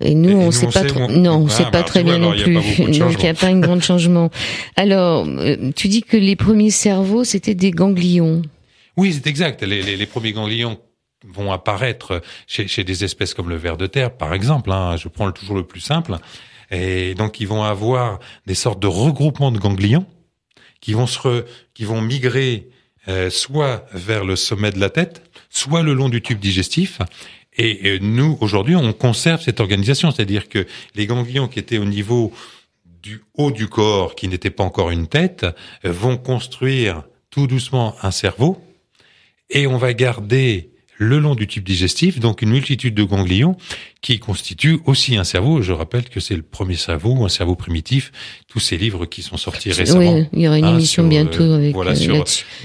Et nous, on sait pas trop. Non, on sait pas très bien non plus. Donc, il n'y a pas un grand changement. Alors, tu dis que les premiers cerveaux, c'était des ganglions. Oui, c'est exact. Les premiers ganglions vont apparaître chez des espèces comme le ver de terre, par exemple. Je prends toujours le plus simple. Et donc, ils vont avoir des sortes de regroupements de ganglions qui vont migrer soit vers le sommet de la tête, soit le long du tube digestif. Et nous, aujourd'hui, on conserve cette organisation. C'est-à-dire que les ganglions qui étaient au niveau du haut du corps, qui n'était pas encore une tête, vont construire tout doucement un cerveau. Et on va garder le long du tube digestif, donc une multitude de ganglions qui constituent aussi un cerveau. Je rappelle que c'est le premier cerveau, un cerveau primitif. Tous ces livres qui sont sortis récemment. Oui, il y aura une émission bientôt avec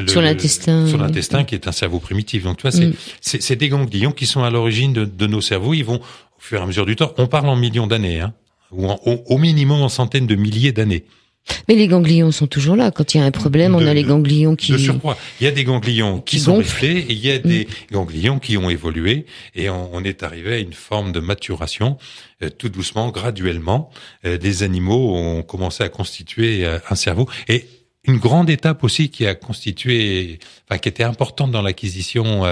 sur l'intestin. Sur l'intestin, qui est un cerveau primitif. Donc, tu vois, c'est des ganglions qui sont à l'origine de nos cerveaux. Ils vont, au fur et à mesure du temps, on parle en millions d'années, ou au minimum en centaines de milliers d'années. Mais les ganglions sont toujours là. Quand il y a un problème, on a les ganglions qui... De surcroît. Il y a des ganglions qui sont restés, et il y a des ganglions qui ont évolué, et on est arrivé à une forme de maturation, tout doucement, graduellement. Des animaux ont commencé à constituer un cerveau. Et une grande étape aussi qui a constitué, qui était importante dans l'acquisition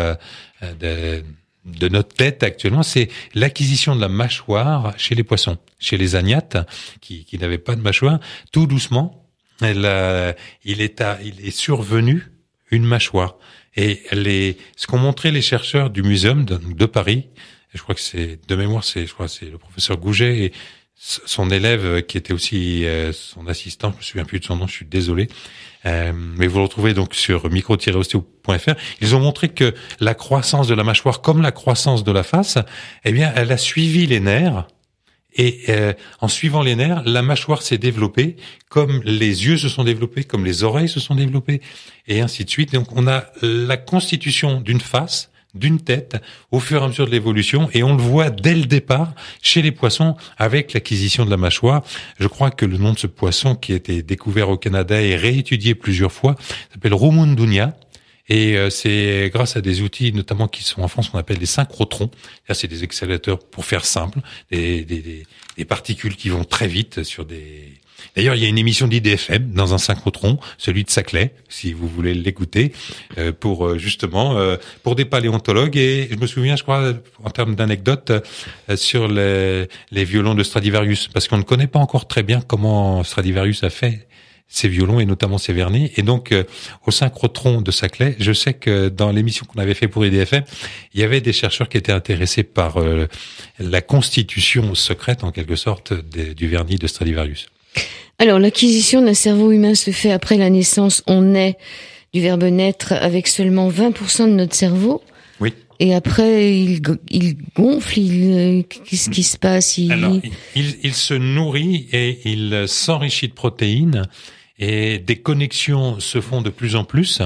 de notre tête actuellement, c'est l'acquisition de la mâchoire chez les poissons, chez les agnates qui n'avaient pas de mâchoire. Tout doucement, il est survenu une mâchoire. Et ce qu'ont montré les chercheurs du Muséum de Paris, je crois que c'est le professeur Gouget et son élève qui était aussi son assistant, je me souviens plus de son nom, je suis désolé. Mais vous le retrouvez donc sur micro-ostéo.fr. Ils ont montré que la croissance de la mâchoire, comme la croissance de la face, eh bien, elle a suivi les nerfs. Et en suivant les nerfs, la mâchoire s'est développée, comme les yeux se sont développés, comme les oreilles se sont développées, et ainsi de suite. Donc, on a la constitution d'une face, d'une tête, au fur et à mesure de l'évolution, et on le voit dès le départ chez les poissons avec l'acquisition de la mâchoire. Je crois que le nom de ce poisson qui a été découvert au Canada et réétudié plusieurs fois s'appelle Rumundunia. Et c'est grâce à des outils, notamment qui sont en France, qu'on appelle des synchrotrons. C'est des accélérateurs, pour faire simple, des particules qui vont très vite sur des... D'ailleurs, il y a une émission d'IDFM dans un synchrotron, celui de Saclay, si vous voulez l'écouter, pour des paléontologues. Et je me souviens, je crois, en termes d'anecdotes, sur les violons de Stradivarius, parce qu'on ne connaît pas encore très bien comment Stradivarius a fait ses violons et notamment ses vernis. Et donc, au synchrotron de Saclay, je sais que dans l'émission qu'on avait fait pour IDFM, il y avait des chercheurs qui étaient intéressés par la constitution secrète, en quelque sorte, du vernis de Stradivarius. Alors, l'acquisition d'un cerveau humain se fait après la naissance. On naît du verbe naître avec seulement 20% de notre cerveau. Oui. Et après, il gonfle, qu'est-ce qui se passe? Alors, il se nourrit et il s'enrichit de protéines et des connexions se font de plus en plus.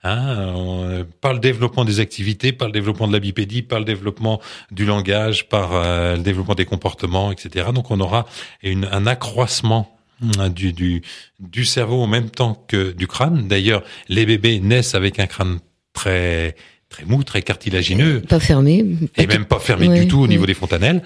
Par le développement des activités, par le développement de la bipédie, par le développement du langage, par le développement des comportements, etc. Donc, on aura un accroissement du cerveau en même temps que du crâne. D'ailleurs, les bébés naissent avec un crâne très mou, très cartilagineux. Pas fermé. Et même pas fermé du tout au niveau des fontanelles.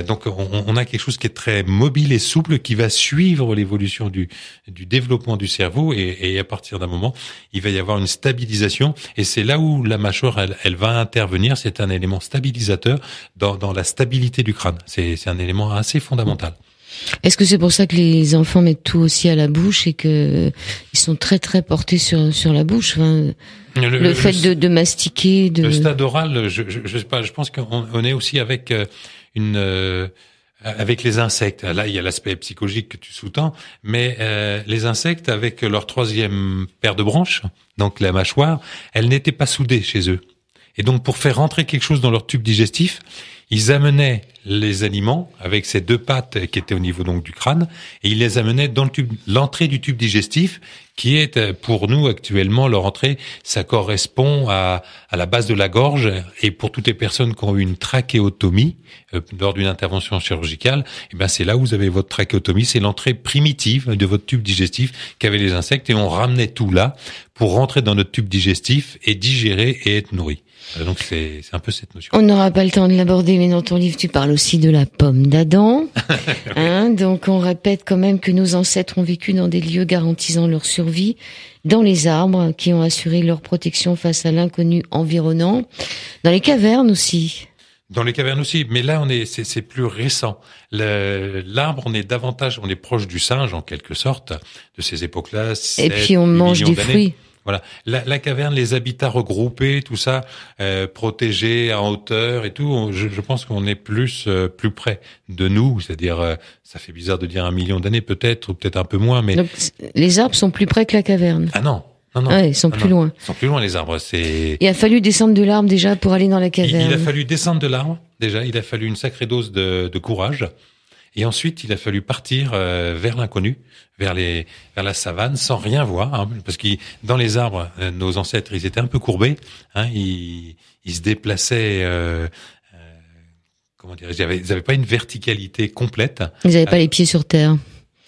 Donc, on a quelque chose qui est très mobile et souple qui va suivre l'évolution du développement du cerveau et à partir d'un moment, il va y avoir une stabilisation et c'est là où la mâchoire, elle va intervenir. C'est un élément stabilisateur dans la stabilité du crâne. C'est un élément assez fondamental. Est-ce que c'est pour ça que les enfants mettent tout aussi à la bouche et que ils sont très très portés sur la bouche, enfin, le fait de mastiquer, le stade oral, je sais pas, je pense qu'on est aussi avec avec les insectes. Là, il y a l'aspect psychologique que tu sous-tends, mais les insectes avec leur troisième paire de branches, donc la mâchoire, elle n'était pas soudée chez eux. Et donc pour faire rentrer quelque chose dans leur tube digestif, ils amenaient les aliments avec ces deux pattes qui étaient au niveau donc du crâne et ils les amenaient dans l'entrée du tube digestif qui est pour nous actuellement leur entrée, ça correspond à la base de la gorge et pour toutes les personnes qui ont eu une trachéotomie lors d'une intervention chirurgicale, et ben c'est là où vous avez votre trachéotomie, c'est l'entrée primitive de votre tube digestif qu'avaient les insectes et on ramenait tout là pour rentrer dans notre tube digestif et digérer et être nourri. Donc c'est un peu cette notion. On n'aura pas le temps de l'aborder, mais dans ton livre, tu parles aussi de la pomme d'Adam. Donc on répète quand même que nos ancêtres ont vécu dans des lieux garantissant leur survie, dans les arbres qui ont assuré leur protection face à l'inconnu environnant, dans les cavernes aussi. Dans les cavernes aussi, mais là c'est plus récent. L'arbre, on est proche du singe en quelque sorte de ces époques-là. Et puis on mange des fruits. Voilà, la caverne, les habitats regroupés, tout ça, protégés en hauteur et tout. Je pense qu'on est plus près de nous, c'est-à-dire, ça fait bizarre de dire 1 million d'années peut-être, ou peut-être un peu moins, mais donc, les arbres sont plus près que la caverne. Ah non. Ouais, ils sont plus loin. Ils sont plus loin, les arbres. Il a fallu descendre de l'arbre déjà pour aller dans la caverne. Il a fallu descendre de l'arbre déjà. Il a fallu une sacrée dose de courage. Et ensuite, il a fallu partir vers l'inconnu, vers la savane, sans rien voir, hein, parce que dans les arbres, nos ancêtres, ils étaient un peu courbés. Hein, ils se déplaçaient. Comment dire, ils avaient pas une verticalité complète. Ils n'avaient pas les pieds sur terre.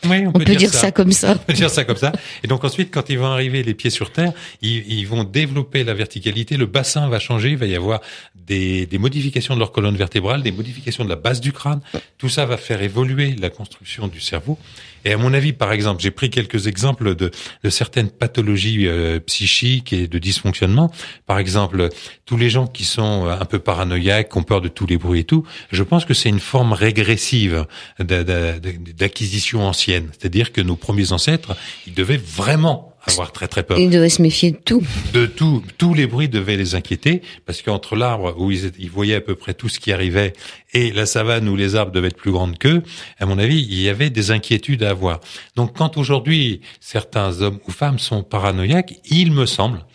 Oui, on peut dire ça comme ça. On peut dire ça comme ça. Et donc ensuite, quand ils vont arriver les pieds sur terre, ils vont développer la verticalité, le bassin va changer, il va y avoir des modifications de leur colonne vertébrale, des modifications de la base du crâne. Tout ça va faire évoluer la construction du cerveau. Et à mon avis, par exemple, j'ai pris quelques exemples de certaines pathologies psychiques et de dysfonctionnement. Par exemple, tous les gens qui sont un peu paranoïaques, qui ont peur de tous les bruits et tout, je pense que c'est une forme régressive d'acquisition ancienne. C'est-à-dire que nos premiers ancêtres, ils devaient vraiment avoir très très peur. Ils devaient se méfier de tout. De tout. Tous les bruits devaient les inquiéter, parce qu'entre l'arbre où ils voyaient à peu près tout ce qui arrivait et la savane où les arbres devaient être plus grandes qu'eux, à mon avis, il y avait des inquiétudes à avoir. Donc quand aujourd'hui certains hommes ou femmes sont paranoïaques, il me semble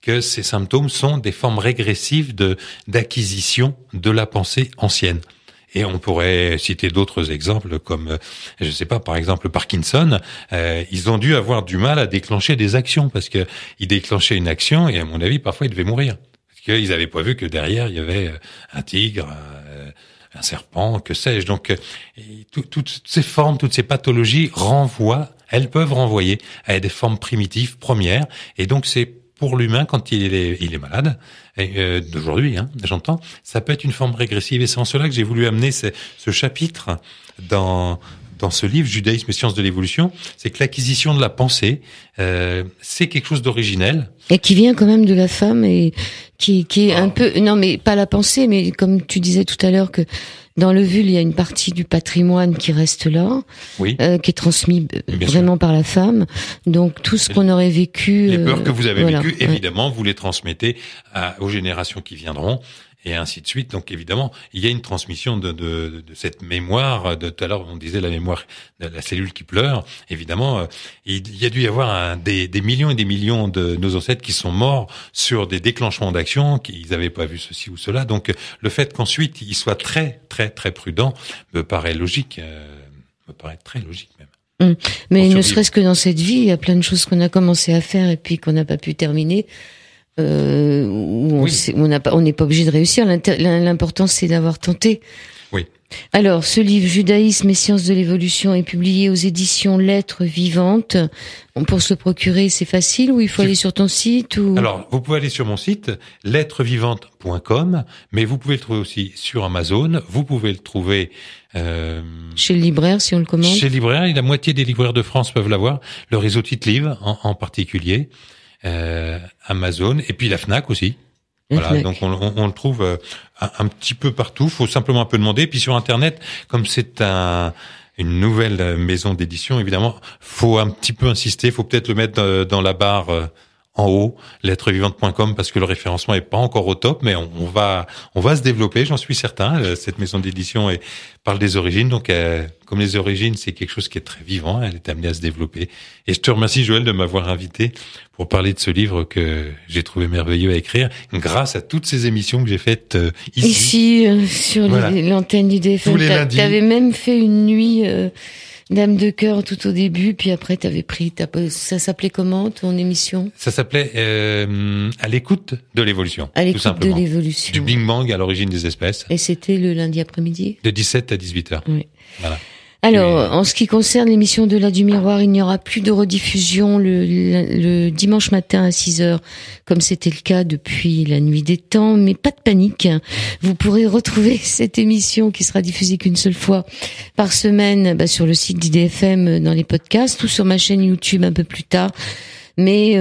que ces symptômes sont des formes régressives d'acquisition de la pensée ancienne. Et on pourrait citer d'autres exemples comme, je sais pas, par exemple Parkinson. Ils ont dû avoir du mal à déclencher des actions parce que ils déclenchaient une action et à mon avis parfois ils devaient mourir parce qu'ils avaient pas vu que derrière il y avait un tigre, un serpent, que sais-je. Donc toutes ces formes, toutes ces pathologies elles peuvent renvoyer à des formes primitives premières et donc c'est pour l'humain, quand il est malade, d'aujourd'hui, hein, j'entends, ça peut être une forme régressive. Et c'est en cela que j'ai voulu amener ce chapitre dans ce livre, Judaïsme et sciences de l'évolution. C'est que l'acquisition de la pensée, c'est quelque chose d'originel. Et qui vient quand même de la femme et qui est un peu, non mais pas la pensée, mais comme tu disais tout à l'heure que dans l'ovule, il y a une partie du patrimoine qui reste là, oui. Qui est transmis vraiment par la femme. Donc tout ce qu'on aurait vécu, les peurs que vous avez vécues, ouais. évidemment, vous les transmettez aux générations qui viendront. Et ainsi de suite. Donc évidemment, il y a une transmission de cette mémoire. Tout à l'heure, on disait la mémoire de la cellule qui pleure. Évidemment, il y a dû y avoir des millions et des millions de nos ancêtres qui sont morts sur des déclenchements d'action, qu'ils n'avaient pas vu ceci ou cela. Donc le fait qu'ensuite ils soient très très très prudents me paraît logique, très logique même. Mais ne serait-ce que dans cette vie, il y a plein de choses qu'on a commencé à faire et puis qu'on n'a pas pu terminer. Où on n'est pas obligé de réussir. L'important, c'est d'avoir tenté. Oui. Alors, ce livre, Judaïsme et sciences de l'évolution, est publié aux éditions Lettres Vivantes. Pour se procurer, c'est facile ou il faut aller sur ton site ou... Alors, vous pouvez aller sur mon site, lettrevivante.com, mais vous pouvez le trouver aussi sur Amazon. Vous pouvez le trouver... chez le libraire, si on le commande. Chez le libraire, la moitié des libraires de France peuvent l'avoir. Le réseau Tite-Livre, en particulier. Amazon et puis la Fnac aussi. Voilà, Fnac. Donc on le trouve un petit peu partout. Faut simplement un peu demander. Puis sur Internet, comme c'est une nouvelle maison d'édition, évidemment, faut un petit peu insister. Faut peut-être le mettre dans la barre en haut, lettrevivante.com, parce que le référencement est pas encore au top, mais on va se développer, j'en suis certain. Cette maison d'édition parle des origines, donc comme les origines, c'est quelque chose qui est très vivant, elle est amenée à se développer. Et je te remercie, Joël, de m'avoir invité pour parler de ce livre que j'ai trouvé merveilleux à écrire, grâce à toutes ces émissions que j'ai faites ici. Sur voilà. L'antenne du DFM. Tous les lundis. T'avais même fait une nuit... Dame de cœur tout au début, puis après t'avais pris ça s'appelait comment ton émission? Ça s'appelait À l'écoute de l'évolution. À tout l'écoute simplement. de l'évolution. Du Big Bang à l'origine des espèces. Et c'était le lundi après-midi? De 17 à 18h. Oui. Voilà. Alors, en ce qui concerne l'émission Au-delà du miroir, il n'y aura plus de rediffusion le dimanche matin à 6h, comme c'était le cas depuis la nuit des temps, mais pas de panique. Vous pourrez retrouver cette émission qui sera diffusée qu'une seule fois par semaine sur le site d'IDFM dans les podcasts ou sur ma chaîne YouTube un peu plus tard. Mais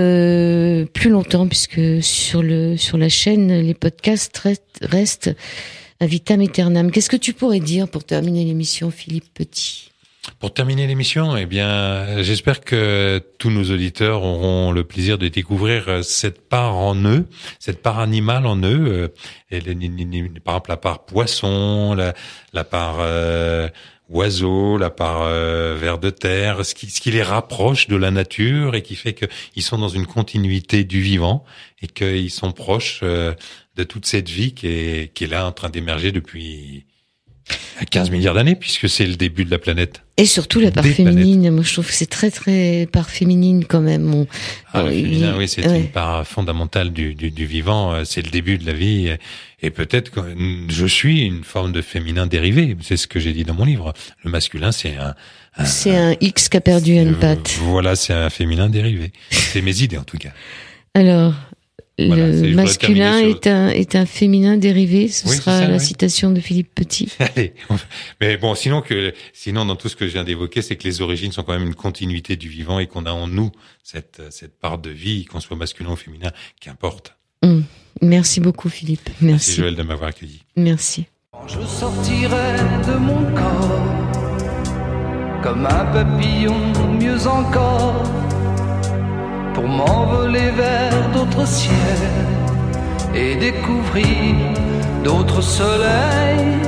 plus longtemps, puisque sur la chaîne, les podcasts restent à vitam aeternam. Qu'est-ce que tu pourrais dire pour terminer l'émission, Philippe Petit ? Pour terminer l'émission, j'espère que tous nos auditeurs auront le plaisir de découvrir cette part en eux, cette part animale en eux, par exemple la part poisson, la part oiseau, la part ver de terre, ce qui les rapproche de la nature et qui fait qu'ils sont dans une continuité du vivant et qu'ils sont proches de toute cette vie qui est là en train d'émerger depuis 15 milliards d'années, puisque c'est le début de la planète. Et surtout la part féminine. Moi, je trouve que c'est très, très part féminine quand même. Le féminin, oui, c'est une part fondamentale du vivant. C'est le début de la vie. Et peut-être que je suis une forme de féminin dérivé. C'est ce que j'ai dit dans mon livre. Le masculin, c'est un X qui a perdu une patte. Voilà, c'est un féminin dérivé. C'est mes idées, en tout cas. Alors, le masculin est un féminin dérivé. Ce sera la citation de Philippe Petit. Allez. Mais bon, sinon dans tout ce que je viens d'évoquer, c'est que les origines sont quand même une continuité du vivant et qu'on a en nous cette part de vie, qu'on soit masculin ou féminin, qu'importe. Merci beaucoup, Philippe. Merci Joël de m'avoir accueilli. Merci. Je sortirai de mon corps comme un papillon, mieux encore, pour m'envoler vers d'autres ciels et découvrir d'autres soleils.